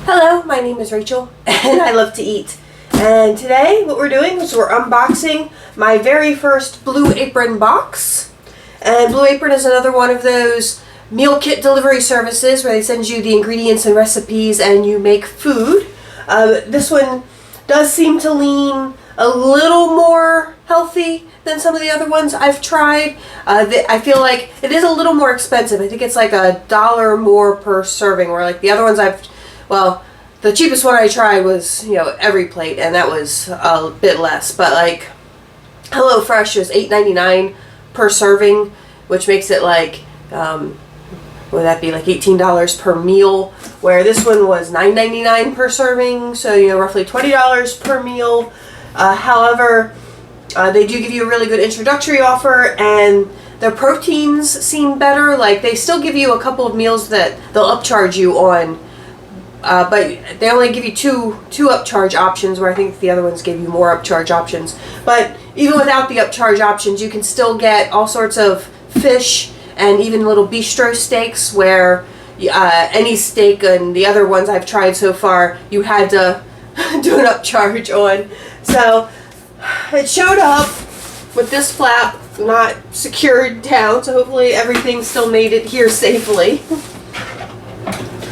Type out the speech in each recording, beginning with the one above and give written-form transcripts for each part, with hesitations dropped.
Hello, my name is Rachel and I love to eat. And today what we're doing is we're unboxing my very first Blue Apron box. And Blue Apron is another one of those meal kit delivery services where they send you the ingredients and recipes and you make food. This one does seem to lean a little more healthy than some of the other ones I've tried. I feel like it is a little more expensive. I think it's like $1 more per serving, where like the other ones well, the cheapest one I tried was, every plate, and that was a bit less. But like HelloFresh is $8.99 per serving, which makes it like, would that be like $18 per meal? Where this one was $9.99 per serving, so roughly $20 per meal. However, they do give you a really good introductory offer, and their proteins seem better. Like they still give you a couple of meals that they'll upcharge you on. But they only give you two upcharge options, where I think the other ones gave you more upcharge options. But even without the upcharge options, you can still get all sorts of fish and even little bistro steaks, where any steak and the other ones I've tried so far, you had to do an upcharge on. So it showed up with this flap not secured down, so hopefully everything still made it here safely.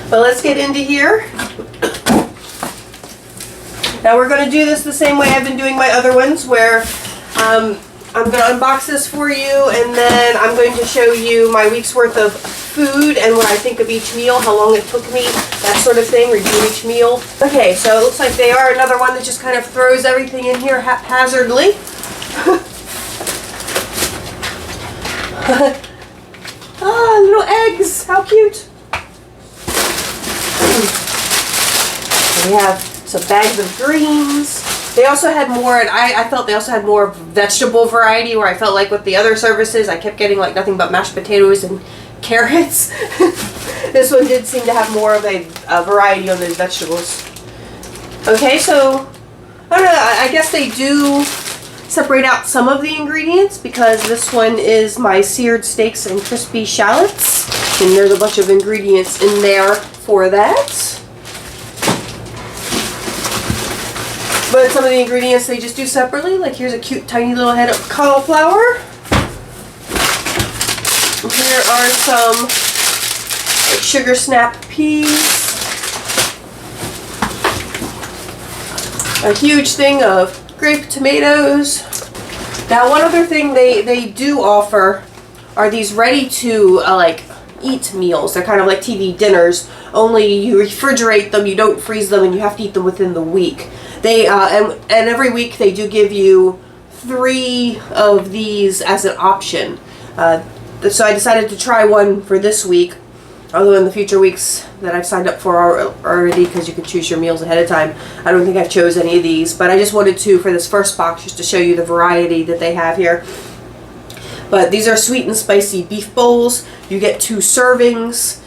But let's get into here. Now we're going to do this the same way I've been doing my other ones, where I'm going to unbox this for you, and then I'm going to show you my week's worth of food and what I think of each meal, how long it took me, that sort of thing, review each meal. Okay, so it looks like they are another one that just kind of throws everything in here haphazardly. Ah, little eggs, how cute. We have some bags of greens. They also had more, and I felt they also had more vegetable variety, where I felt like with the other services I kept getting like nothing but mashed potatoes and carrots. This one did seem to have more of a variety on those vegetables. Okay, so I don't know, I guess they do separate out some of the ingredients, because this one is my seared steaks and crispy shallots, and there's a bunch of ingredients in there for that. But some of the ingredients they just do separately. Like here's a cute tiny little head of cauliflower. Here are some like sugar snap peas. A huge thing of grape tomatoes. Now one other thing they do offer are these ready to like eat meals. They're kind of like TV dinners, only you refrigerate them, you don't freeze them, and you have to eat them within the week. They and every week they do give you 3 of these as an option. So I decided to try one for this week, although in the future weeks that I've signed up for already, because you can choose your meals ahead of time, I don't think I've chose any of these, but I just wanted to, for this first box, just to show you the variety that they have here. But these are sweet and spicy beef bowls. You get 2 servings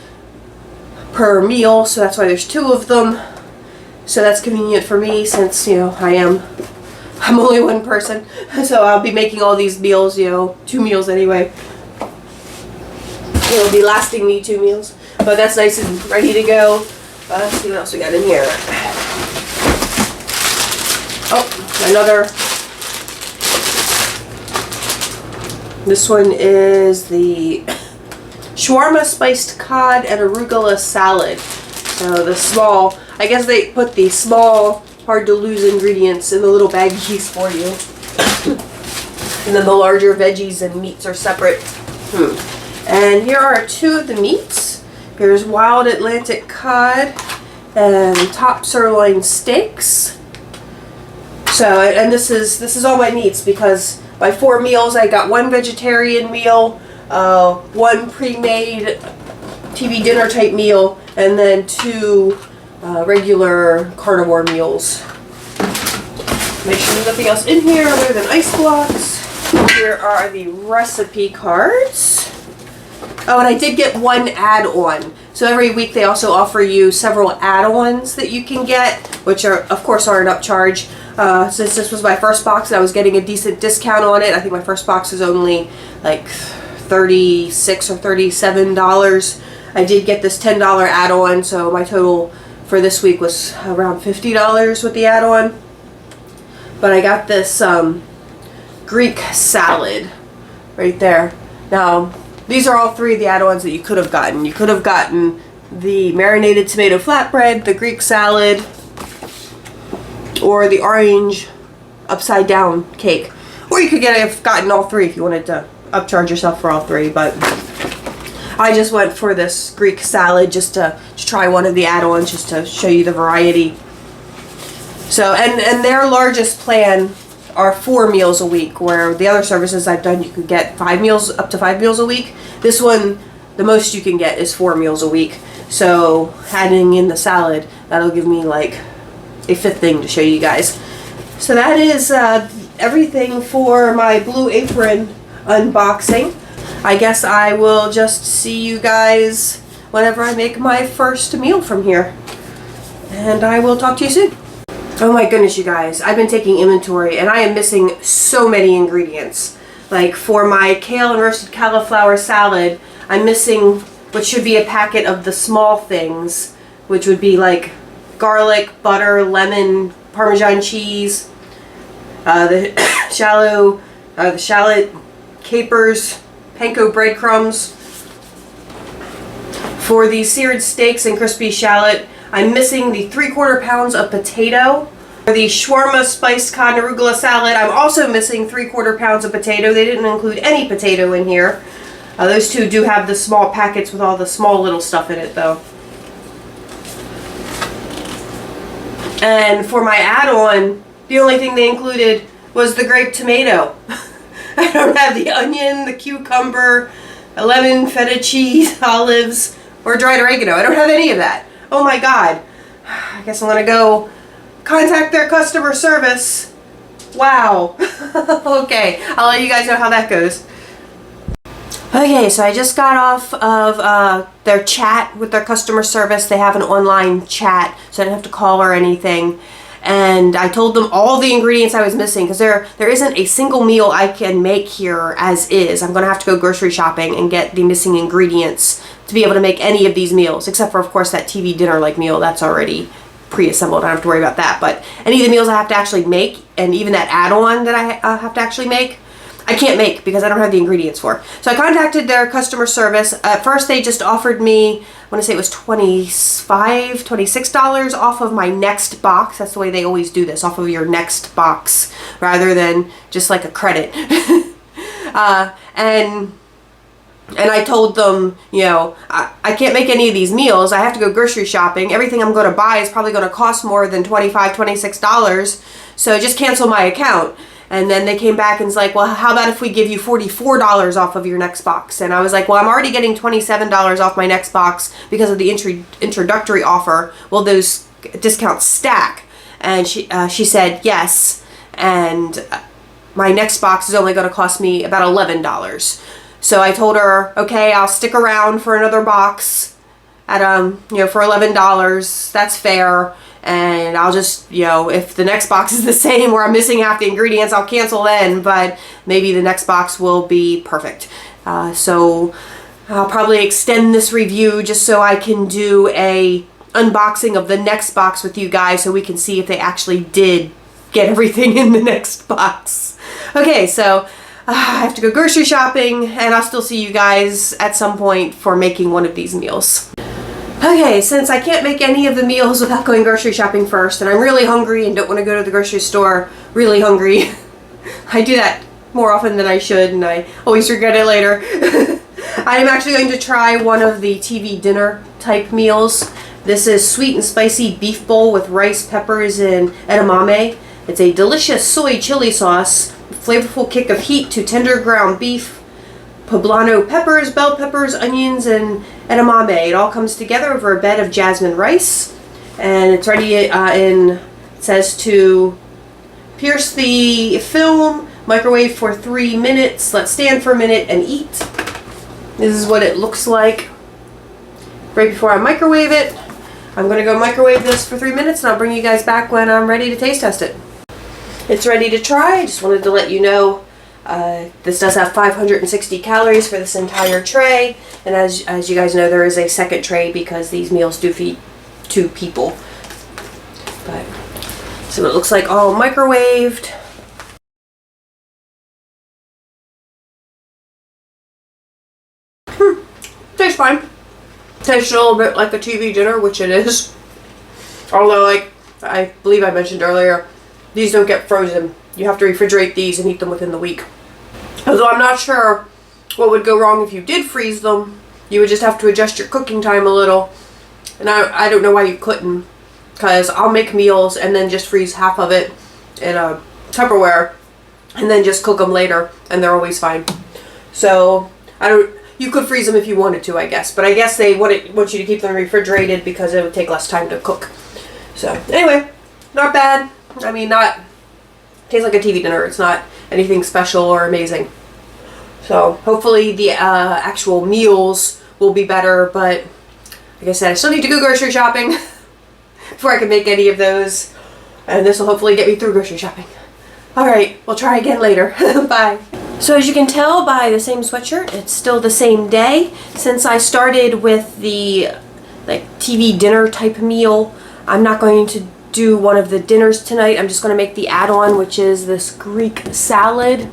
per meal, so that's why there's 2 of them. So that's convenient for me, since I'm only one person, so I'll be making all these meals, 2 meals anyway. It'll be lasting me 2 meals, but that's nice and ready to go. Let's see what else we got in here. Oh, another. This one is the Shawarma spiced cod and arugula salad. So the small, I guess they put the small, hard to lose ingredients in the little baggies for you. And then the larger veggies and meats are separate. And here are 2 of the meats. Here's wild Atlantic cod and top sirloin steaks. So, and this is all my meats, because by 4 meals I got 1 vegetarian meal, 1 pre-made TV dinner type meal, and then 2 regular carnivore meals. Make sure there's nothing else in here other than ice blocks. Here are the recipe cards. Oh, and I did get 1 add-on. So every week they also offer you several add-ons that you can get, which are, of course, are an upcharge. Since this was my first box, I was getting a decent discount on it. I think my first box is only like $36 or $37. I did get this $10 add-on, so my total for this week was around $50 with the add-on. But I got this Greek salad right there. Now, these are all three of the add-ons that you could have gotten. You could have gotten the marinated tomato flatbread, the Greek salad, or the orange upside down cake. Or you could have gotten all three if you wanted to upcharge yourself for all three, but I just went for this Greek salad just to try one of the add-ons, just to show you the variety. So, and their largest plan are 4 meals a week, where the other services I've done you can get 5 meals, up to 5 meals a week. This one, the most you can get is 4 meals a week. So adding in the salad, that'll give me like a 5th thing to show you guys. So that is everything for my Blue Apron unboxing. I guess I will just see you guys whenever I make my first meal from here. And I will talk to you soon. Oh my goodness, you guys. I've been taking inventory and I am missing so many ingredients. Like for my kale and roasted cauliflower salad, I'm missing what should be a packet of the small things, which would be like garlic, butter, lemon, Parmesan cheese, the shallot, capers, panko breadcrumbs. For the seared steaks and crispy shallot, I'm missing the 3/4 pounds of potato. For the shawarma spiced cod and arugula salad, I'm also missing 3/4 pounds of potato. They didn't include any potato in here. Those two do have the small packets with all the small little stuff in it though. And for my add-on, the only thing they included was the grape tomato. I don't have the onion, the cucumber, lemon, feta cheese, olives, or dried oregano. I don't have any of that. Oh my god. I guess I'm gonna go contact their customer service. Wow. Okay, I'll let you guys know how that goes. Okay, so I just got off of their chat with their customer service. They have an online chat, so I didn't have to call or anything. And I told them all the ingredients I was missing, because there isn't a single meal I can make here as is. I'm going to have to go grocery shopping and get the missing ingredients to be able to make any of these meals, except for, of course, that TV dinner-like meal. That's already pre-assembled. I don't have to worry about that. But any of the meals I have to actually make, and even that add-on that I have to actually make, I can't make because I don't have the ingredients for. So I contacted their customer service. At first they just offered me, I want to say it was $25, $26 off of my next box. That's the way they always do this, off of your next box, rather than just like a credit. And I told them, you know, I can't make any of these meals. I have to go grocery shopping. Everything I'm going to buy is probably going to cost more than $25, $26. So just cancel my account. And then they came back and was like, well, how about if we give you $44 off of your next box? And I was like, well, I'm already getting $27 off my next box because of the introductory offer. Will those discounts stack? And she said yes. And my next box is only going to cost me about $11. So I told her, okay, I'll stick around for another box at for $11. That's fair. And I'll just, if the next box is the same where I'm missing half the ingredients, I'll cancel then, but maybe the next box will be perfect. So I'll probably extend this review just so I can do a unboxing of the next box with you guys so we can see if they actually did get everything in the next box. Okay, so I have to go grocery shopping, and I'll still see you guys at some point for making one of these meals. Okay, since I can't make any of the meals without going grocery shopping first, and I'm really hungry and don't want to go to the grocery store really hungry. I do that more often than I should, and I always regret it later. I am actually going to try one of the TV dinner type meals. This is sweet and spicy beef bowl with rice, peppers, and edamame. It's a delicious soy chili sauce, flavorful kick of heat to tender ground beef, poblano peppers, bell peppers, onions, and edamame. It all comes together over a bed of jasmine rice, and it's ready it says to pierce the film, microwave for 3 minutes, let stand for a minute, and eat. This is what it looks like right before I microwave it. I'm going to go microwave this for 3 minutes, and I'll bring you guys back when I'm ready to taste test it. It's ready to try. I just wanted to let you know this does have 560 calories for this entire tray, and as you guys know, there is a second tray because these meals do feed 2 people. But so it looks like all microwaved. Tastes fine. Tastes a little bit like a TV dinner, which it is. Although, like I believe I mentioned earlier, these don't get frozen. You have to refrigerate these and eat them within the week. Although I'm not sure what would go wrong if you did freeze them. You would just have to adjust your cooking time a little. And I don't know why you couldn't. Because I'll make meals and then just freeze half of it in a Tupperware. And then just cook them later. And they're always fine. So, you could freeze them if you wanted to, I guess. But I guess they want you to keep them refrigerated because it would take less time to cook. So, anyway, not bad. I mean, tastes like a TV dinner. It's not anything special or amazing. So, hopefully the actual meals will be better. But, like I said, I still need to go grocery shopping before I can make any of those. And this will hopefully get me through grocery shopping. Alright, we'll try again later. Bye. So as you can tell by the same sweatshirt, it's still the same day. Since I started with the TV dinner type meal, I'm not going to do one of the dinners tonight. I'm just going to make the add-on, which is this Greek salad.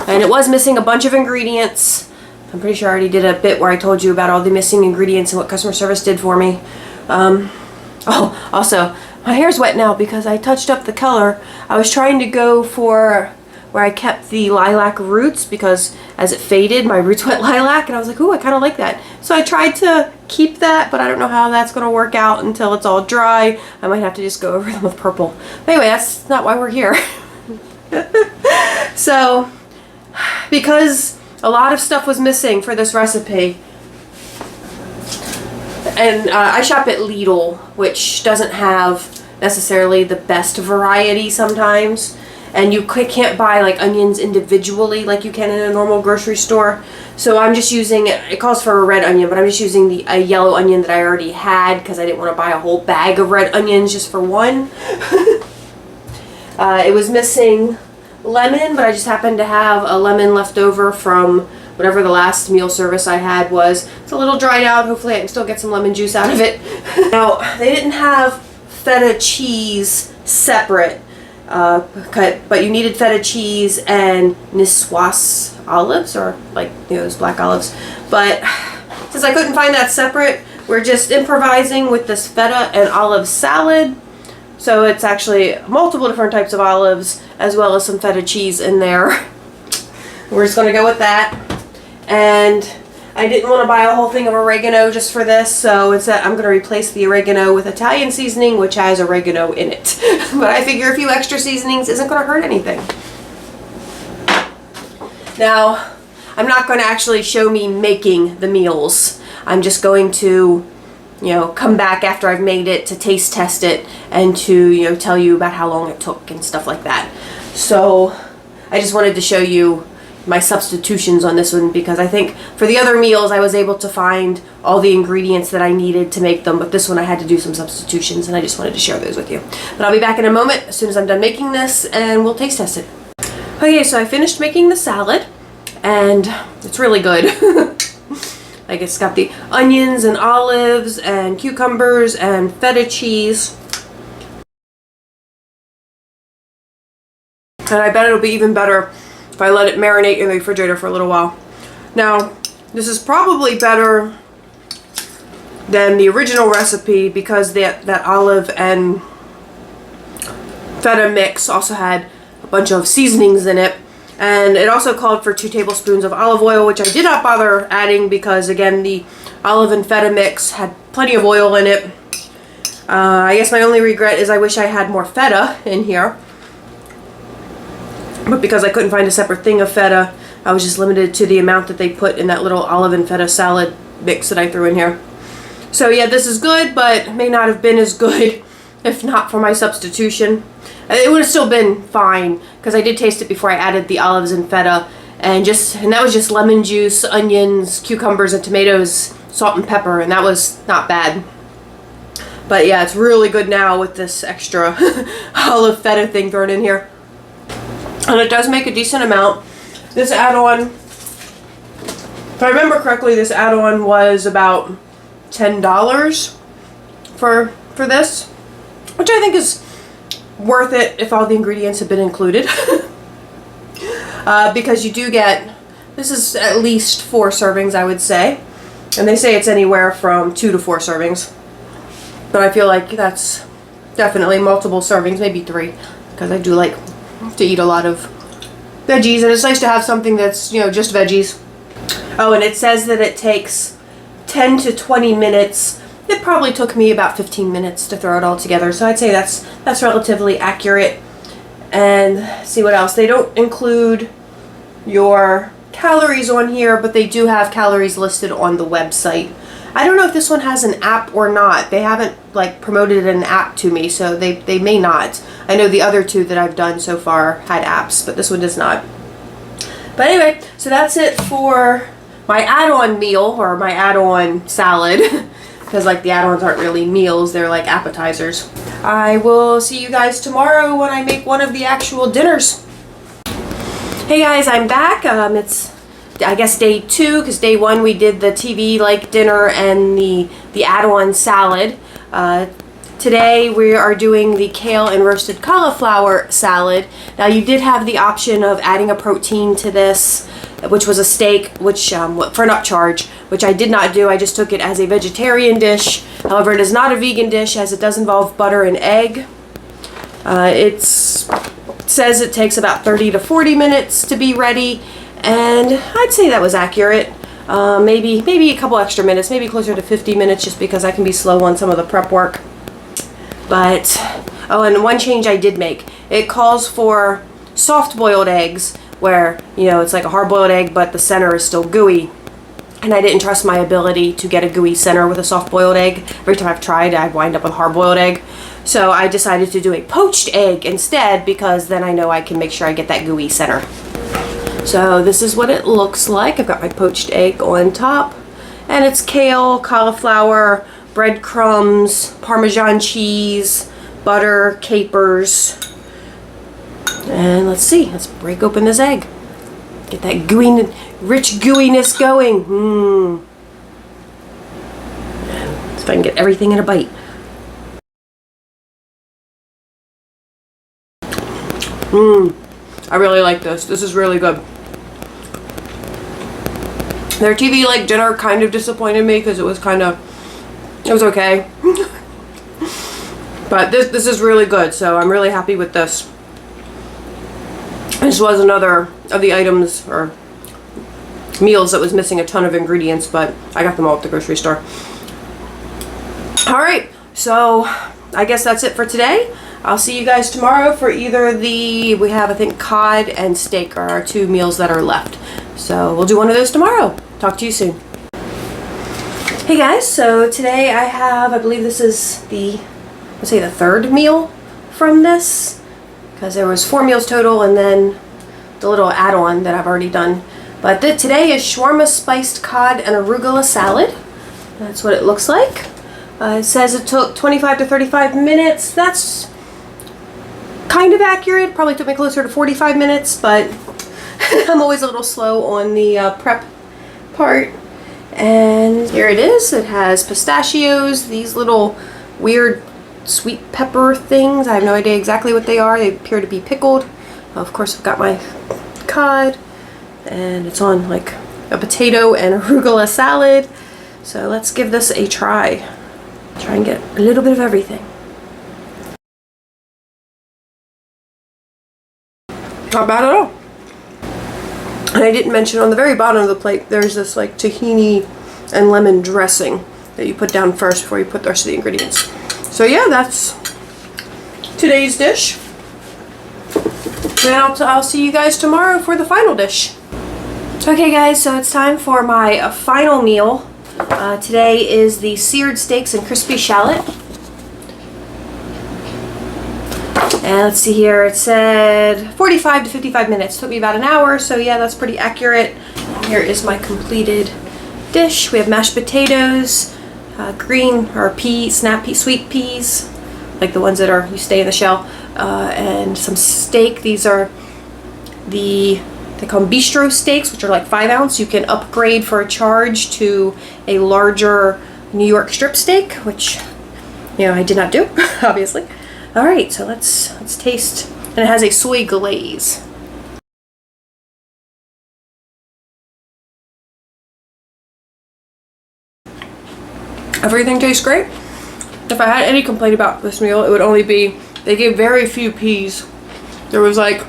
And it was missing a bunch of ingredients. I'm pretty sure I already did a bit where I told you about all the missing ingredients and what customer service did for me. Oh, also, my hair's wet now because I touched up the color. I was trying to go for where I kept the lilac roots because as it faded, my roots went lilac, and I was like, ooh, I kind of like that. So I tried to keep that, but I don't know how that's going to work out until it's all dry. I might have to just go over them with purple. But anyway, that's not why we're here. So, because a lot of stuff was missing for this recipe, and I shop at Lidl, which doesn't have necessarily the best variety sometimes. And you can't buy like onions individually like you can in a normal grocery store. So I'm just using, it calls for a red onion, but I'm just using a yellow onion that I already had because I didn't want to buy a whole bag of red onions just for one. It was missing lemon, but I just happened to have a lemon left over from whatever the last meal service I had was. It's a little dried out. Hopefully I can still get some lemon juice out of it. Now, they didn't have feta cheese separate. But you needed feta cheese and Niçoise olives, or like, you know, those black olives. But since I couldn't find that separate, we're just improvising with this feta and olive salad. So it's actually multiple different types of olives as well as some feta cheese in there. We're just going to go with that. And I didn't want to buy a whole thing of oregano just for this, so instead I'm going to replace the oregano with Italian seasoning, which has oregano in it. But I figure a few extra seasonings isn't going to hurt anything. Now, I'm not going to actually show me making the meals. I'm just going to, you know, come back after I've made it to taste test it and to, you know, tell you about how long it took and stuff like that. So, I just wanted to show you my substitutions on this one because I think for the other meals I was able to find all the ingredients that I needed to make them, but this one I had to do some substitutions and I just wanted to share those with you. But I'll be back in a moment as soon as I'm done making this and we'll taste test it. Okay, so I finished making the salad and it's really good. Like, it's got the onions and olives and cucumbers and feta cheese. And I bet it'll be even better if I let it marinate in the refrigerator for a little while. Now, this is probably better than the original recipe because that olive and feta mix also had a bunch of seasonings in it. And it also called for 2 tablespoons of olive oil, which I did not bother adding because, again, the olive and feta mix had plenty of oil in it. I guess my only regret is I wish I had more feta in here. But because I couldn't find a separate thing of feta, I was just limited to the amount that they put in that little olive and feta salad mix that I threw in here. So yeah, this is good, but may not have been as good if not for my substitution. It would have still been fine, because I did taste it before I added the olives and feta, and that was just lemon juice, onions, cucumbers, and tomatoes, salt and pepper, and that was not bad. But yeah, it's really good now with this extra olive feta thing thrown in here. And it does make a decent amount. This add-on, if I remember correctly, this add-on was about $10 for for this, which I think is worth it if all the ingredients have been included. Because you do get, this is at least 4 servings, I would say. And they say it's anywhere from 2 to 4 servings. But I feel like that's definitely multiple servings, maybe 3. Because I do like to eat a lot of veggies. And it's nice to have something that's, you know, just veggies. Oh, and it says that it takes 10 to 20 minutes. It probably took me about 15 minutes to throw it all together. So I'd say that's relatively accurate. And let's see what else. They don't include your calories on here, but they do have calories listed on the website. I don't know if this one has an app or not. They haven't like promoted an app to me, so they may not. I know the other 2 that I've done so far had apps, but this one does not. But anyway, so that's it for my add-on meal, or my add-on salad. Because like the add-ons aren't really meals, they're like appetizers. I will see you guys tomorrow when I make one of the actual dinners. Hey guys, I'm back. It's, I guess, day 2, because day 1 we did the TV like dinner and the add-on salad. Today we are doing the kale and roasted cauliflower salad. Now you did have the option of adding a protein to this, which was a steak, which for an upcharge, which I did not do. I just took it as a vegetarian dish. However, it is not a vegan dish as it does involve butter and egg. It says it takes about 30 to 40 minutes to be ready, and I'd say that was accurate. Maybe a couple extra minutes, maybe closer to 50 minutes, just because I can be slow on some of the prep work. But, oh, and one change I did make. It calls for soft boiled eggs, where, you know, it's like a hard boiled egg, but the center is still gooey. And I didn't trust my ability to get a gooey center with a soft boiled egg. Every time I've tried, I wind up with a hard boiled egg. So I decided to do a poached egg instead, because then I know I can make sure I get that gooey center. So this is what it looks like. I've got my poached egg on top, and it's kale, cauliflower, breadcrumbs, Parmesan cheese, butter, capers. And let's see, let's break open this egg. Get that gooey, rich gooiness going. See if I can get everything in a bite. I really like this. This is really good. Their TV like dinner kind of disappointed me because it was okay. But this is really good, so I'm really happy with this. This was another of the items or meals that was missing a ton of ingredients, but I got them all at the grocery store. Alright, so I guess that's it for today. I'll see you guys tomorrow for either we have, I think, cod and steak are our 2 meals that are left. So we'll do one of those tomorrow. Talk to you soon. Hey guys, so today I have, I believe this is the 3rd meal from this, because there was 4 meals total and then the little add-on that I've already done. But today is shawarma spiced cod and arugula salad. That's what it looks like. It says it took 25 to 35 minutes. That's kind of accurate. Probably took me closer to 45 minutes, but I'm always a little slow on the prep part. And here it is. It has pistachios, these little weird sweet pepper things. I have no idea exactly what they are. They appear to be pickled. Of course, I've got my cod, and it's on like a potato and arugula salad. So let's give this a try. Try and get a little bit of everything. Not bad at all. And I didn't mention on the very bottom of the plate, there's this like tahini and lemon dressing that you put down first before you put the rest of the ingredients. So yeah, that's today's dish. And I'll see you guys tomorrow for the final dish. Okay guys, so it's time for my final meal. Today is the seared steaks and crispy shallot. And let's see here, it said 45 to 55 minutes. Took me about an hour, so yeah, that's pretty accurate. Here is my completed dish. We have mashed potatoes, green or snap pea, sweet peas, like the ones that you stay in the shell, and some steak. These are they call them bistro steaks, which are like 5 ounce. You can upgrade for a charge to a larger New York strip steak, which you know, I did not do, obviously. All right, so let's taste. And it has a soy glaze. Everything tastes great. If I had any complaint about this meal, it would only be they gave very few peas. There was like,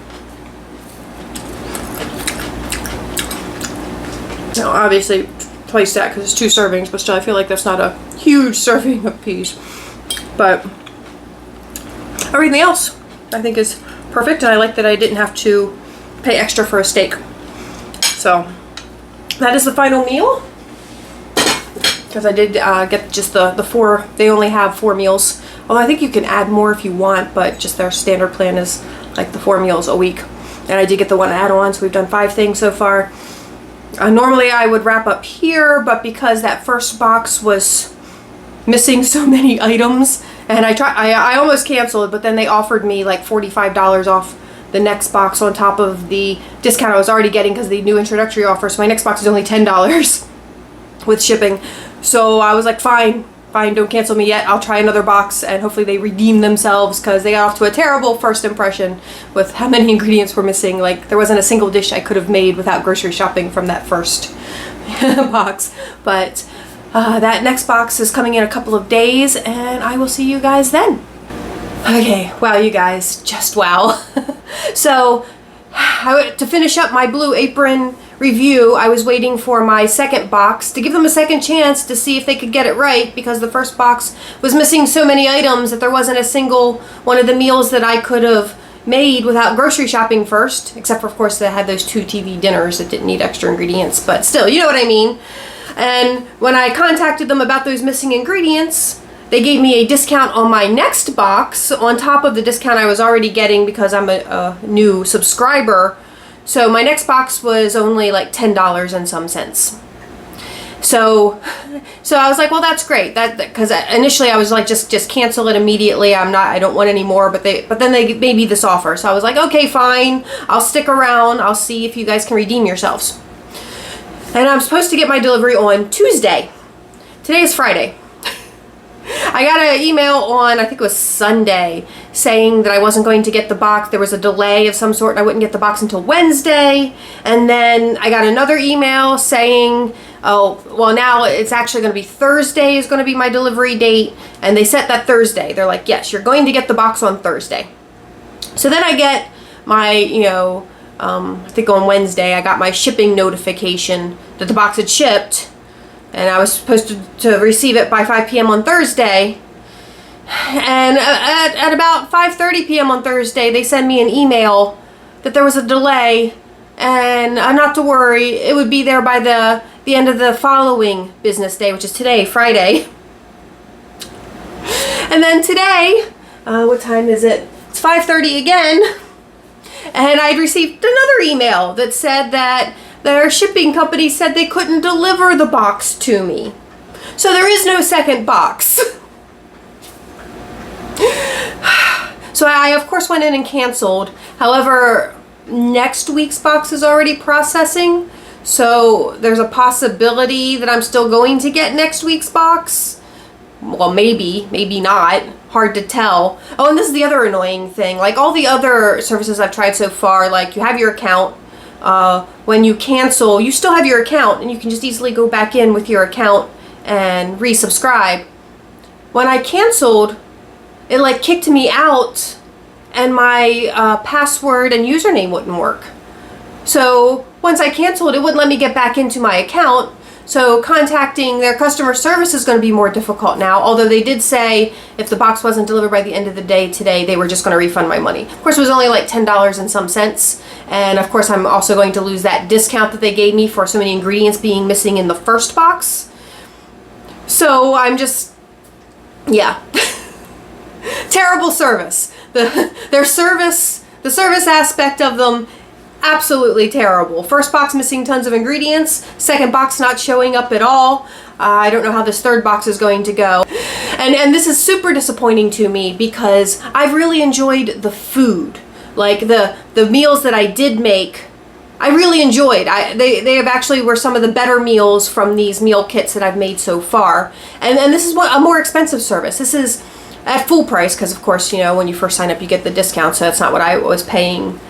now obviously twice that because it's 2 servings, but still I feel like that's not a huge serving of peas. But everything else I think is perfect, and I like that I didn't have to pay extra for a steak. So that is the final meal. Because I did get just the 4, they only have 4 meals. Although I think you can add more if you want, but just their standard plan is like the 4 meals a week. And I did get the 1 add-on, so we've done 5 things so far. Normally I would wrap up here, but because that first box was missing so many items, and I almost canceled, but then they offered me like $45 off the next box on top of the discount I was already getting because of the new introductory offer. So my next box is only $10 with shipping. So I was like, fine, don't cancel me yet. I'll try another box, and hopefully they redeem themselves, because they got off to a terrible first impression with how many ingredients were missing. Like, there wasn't a single dish I could have made without grocery shopping from that first box. But that next box is coming in a couple of days, and I will see you guys then. Okay, wow, you guys, just wow. So to finish up my Blue Apron review, I was waiting for my second box to give them a second chance to see if they could get it right, because the first box was missing so many items that there wasn't a single one of the meals that I could have made without grocery shopping first, except for, of course, they had those 2 TV dinners that didn't need extra ingredients, but still, you know what I mean. And when I contacted them about those missing ingredients, they gave me a discount on my next box on top of the discount I was already getting because I'm a new subscriber. So my next box was only like $10 and some cents. So I was like, well, that's great. That because initially I was like, just cancel it immediately. I don't want any more. But then they made me this offer. So I was like, okay, fine. I'll stick around. I'll see if you guys can redeem yourselves. And I'm supposed to get my delivery on Tuesday. Today is Friday. I got an email on, I think it was Sunday, saying that I wasn't going to get the box. There was a delay of some sort, and I wouldn't get the box until Wednesday. And then I got another email saying, oh, well, now it's actually going to be Thursday is going to be my delivery date. And they set that Thursday. They're like, yes, you're going to get the box on Thursday. So then I get my, I think on Wednesday, I got my shipping notification that the box had shipped. And I was supposed to receive it by 5 p.m. on Thursday. And at about 5:30 p.m. on Thursday, they sent me an email that there was a delay, and not to worry, it would be there by the end of the following business day, which is today, Friday. And then today, what time is it? It's 5:30 again. And I'd received another email that said that their shipping company said they couldn't deliver the box to me. So there is no second box. So I, of course, went in and canceled. However, next week's box is already processing. So there's a possibility that I'm still going to get next week's box. Well, maybe not. Hard to tell. Oh, and this is the other annoying thing. Like all the other services I've tried so far, like you have your account. When you cancel, you still have your account, and you can just easily go back in with your account and resubscribe. When I canceled, it like kicked me out, and my password and username wouldn't work. So once I canceled, it wouldn't let me get back into my account. So contacting their customer service is going to be more difficult now, although they did say if the box wasn't delivered by the end of the day today, they were just going to refund my money. Of course, it was only like $10 and some cents. And of course, I'm also going to lose that discount that they gave me for so many ingredients being missing in the first box. So I'm just, yeah. Terrible service. The service aspect of them, absolutely terrible. First box missing tons of ingredients. Second box not showing up at all. I don't know how this third box is going to go. And this is super disappointing to me because I've really enjoyed the food. Like the meals that I did make, I really enjoyed. They have actually were some of the better meals from these meal kits that I've made so far. And this is a more expensive service. This is at full price, because of course, you know, when you first sign up you get the discount, so that's not what I was paying.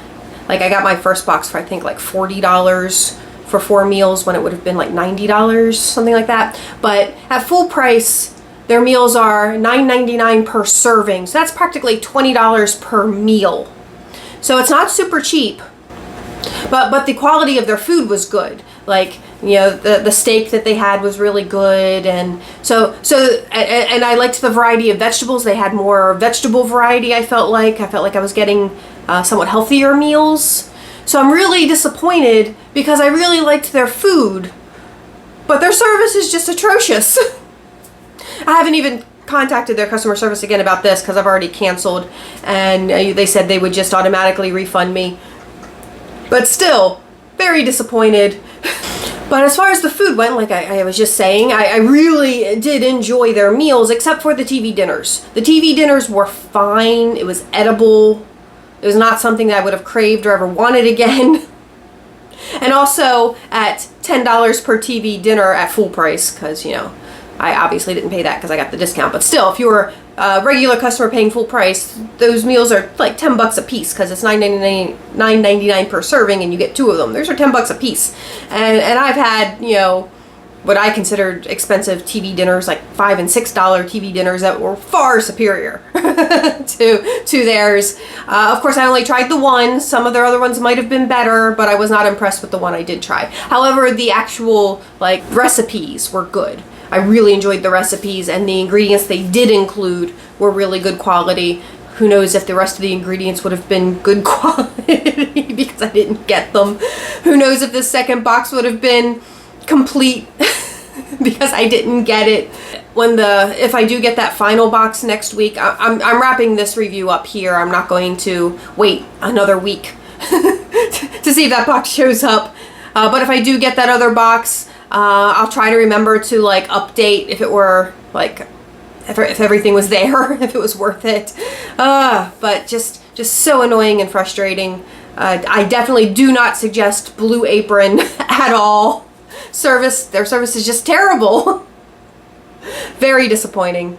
Like, I got my first box for I think like $40 for 4 meals when it would have been like $90, something like that. But at full price, their meals are $9.99 per serving, so that's practically $20 per meal. So it's not super cheap, but the quality of their food was good. Like, you know, the steak that they had was really good, and and I liked the variety of vegetables. They had more vegetable variety. I felt like I was getting somewhat healthier meals. So I'm really disappointed because I really liked their food, but their service is just atrocious. I haven't even contacted their customer service again about this because I've already canceled, and they said they would just automatically refund me. But still, very disappointed. But as far as the food went, like I was just saying, I really did enjoy their meals, except for the TV dinners. The TV dinners were fine. It was edible. It was not something that I would have craved or ever wanted again. And also at $10 per TV dinner at full price, because, you know, I obviously didn't pay that because I got the discount. But still, if you were a regular customer paying full price, those meals are like $10 a piece, because it's $9.99 per serving, and you get 2 of them. Those are $10 a piece. And I've had, you know, what I considered expensive TV dinners, like $5 and $6 TV dinners that were far superior to theirs. Of course, I only tried the one. Some of their other ones might have been better, but I was not impressed with the one I did try. However, the actual like recipes were good. I really enjoyed the recipes, and the ingredients they did include were really good quality. Who knows if the rest of the ingredients would have been good quality because I didn't get them. Who knows if the second box would have been complete because I didn't get it. If I do get that final box next week, I'm wrapping this review up here. I'm not going to wait another week to see if that box shows up. But if I do get that other box, I'll try to remember to like update if it were like if everything was there, if it was worth it. But just so annoying and frustrating. I definitely do not suggest Blue Apron at all. Their service is just terrible. Very disappointing.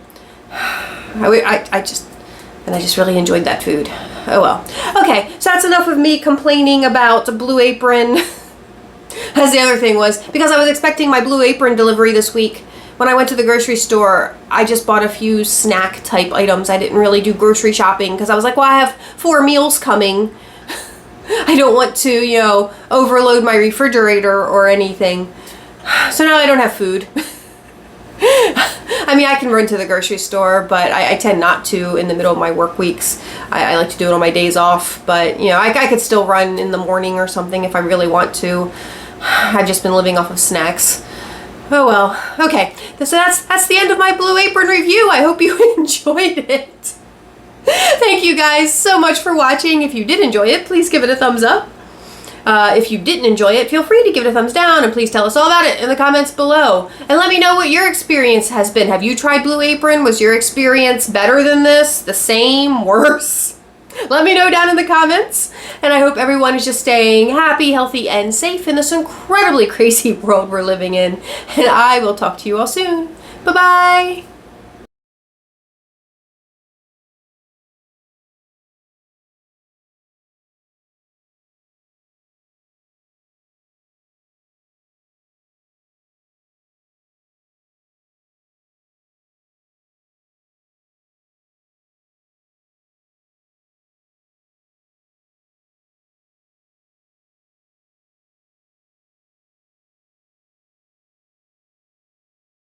I just really enjoyed that food. Oh well. Okay, so that's enough of me complaining about Blue Apron. As the other thing was, because I was expecting my Blue Apron delivery this week, when I went to the grocery store, I just bought a few snack type items. I didn't really do grocery shopping because I was like, well, I have 4 meals coming. I don't want to, you know, overload my refrigerator or anything. So now I don't have food. I mean, I can run to the grocery store, but I tend not to in the middle of my work weeks. I like to do it on my days off, but, you know, I could still run in the morning or something if I really want to. I've just been living off of snacks. Oh well. Okay, so that's the end of my Blue Apron review. I hope you enjoyed it. Thank you guys so much for watching. If you did enjoy it, please give it a thumbs up. If you didn't enjoy it, feel free to give it a thumbs down, and please tell us all about it in the comments below. And let me know what your experience has been. Have you tried Blue Apron? Was your experience better than this? The same? Worse? Let me know down in the comments. And I hope everyone is just staying happy, healthy, and safe in this incredibly crazy world we're living in. And I will talk to you all soon. Bye-bye.